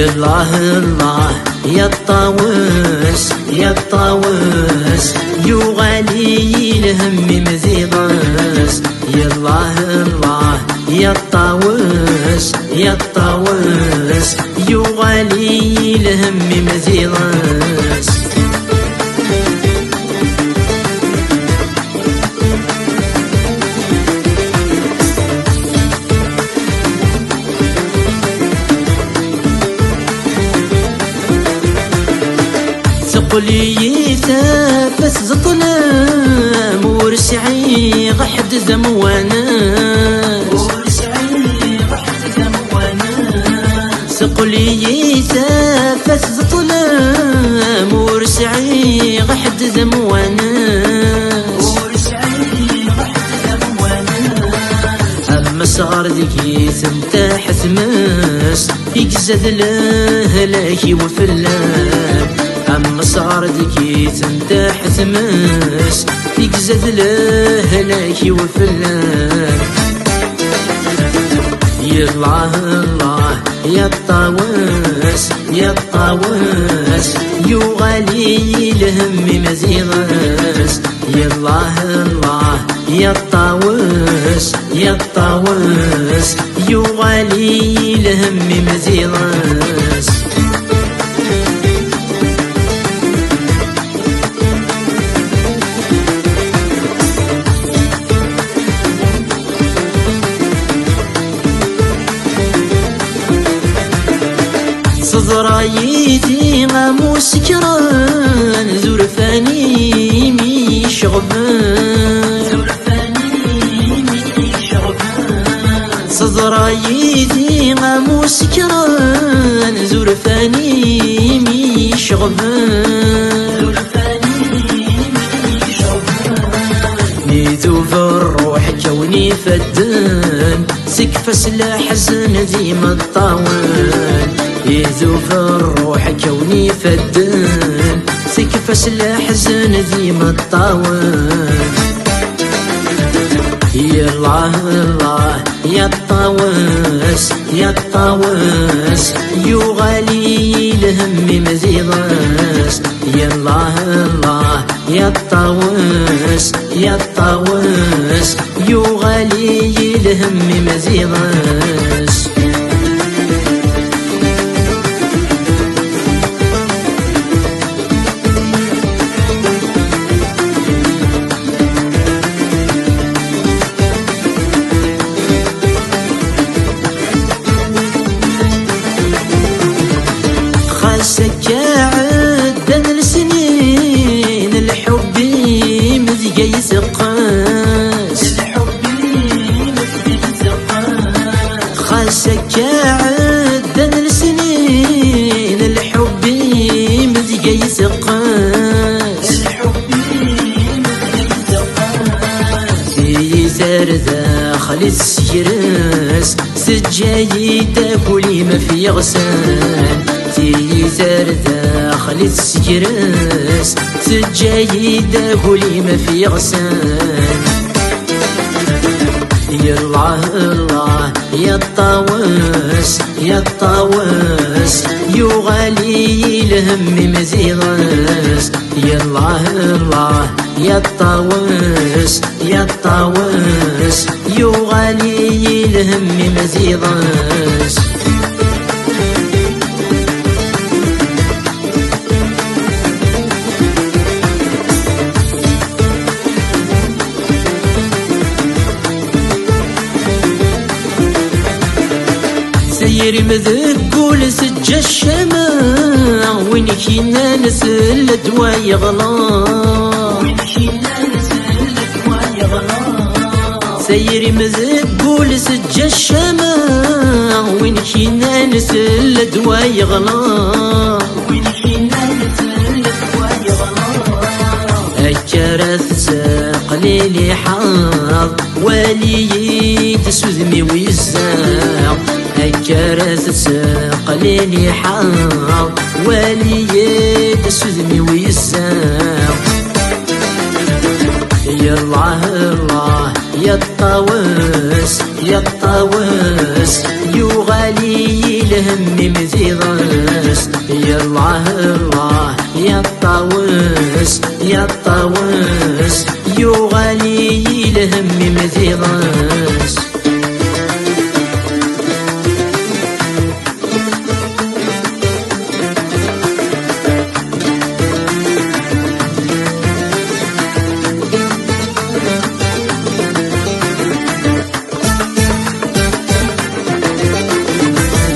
الله الله يا الطاوس يا الطاوس يغالي الهم مزيضاس. يا الله الله يا الطاوس يا الطاوس يغالي الهم مزيضاس. سقلي ثابت زطلام ورسعي غحد زموانا سقلي ثابت زطلام ورسعي غحد زموانا أما صغار ذيكي تنتاح ثماس يجزد له لاكي وفلان. أما صار ذيكي تنتاح ثماس يجزد له لاكي وفلان. يا الله الله يا الطاوس يا الطاوس يغالي الهم مزيغاس. يا الله الله يا الطاوس يا الطاوس يغالي الهم مزيغاس. صدرايتي غامو سكران زرفاني مي شغبان صدرايتي غامو سكران زرفاني مي شغبان. نيتو في الروح كوني فدان سكف سلاح حزن ديما الطاوان. يزوف الروح كوني فدان سكف سلاح حزن ديما الطاوان. يا الله الله يا الطاوس يا الطاوس يغالي الهم مزيغاس. يا الله الله يا الطاوس يا الطاوس يغالي الهم مزيغاس. سكاعد السنين الحب مزجي سقاس خاسك عد السنين الحب مزجي سقاس. في زرد خلي السيراس سجاي تاكلي ما في غسان. تيزار داخل السجراس سجاي داخلي ما في غسان. يا الله الله يا الطاوس يا الطاوس يغالي الهم مزيغاس. يا الله الله يا الطاوس يا الطاوس يغالي الهم مزيغاس. سيري مذقول سجى الشماع وين كينا نسل دواي غلا. سيري مذقول سجى الشماع وين كينا نسل دواي غلا. الكرث قليلي حاض ولي تسوذمي ويزاق. الكرث قليلي حاض ولي تسوذمي ويزاق. يا الله الله يا الطاوس يا الطاوس يغالي الهم مزيضس يا الله يا الطاوس يا الطاوس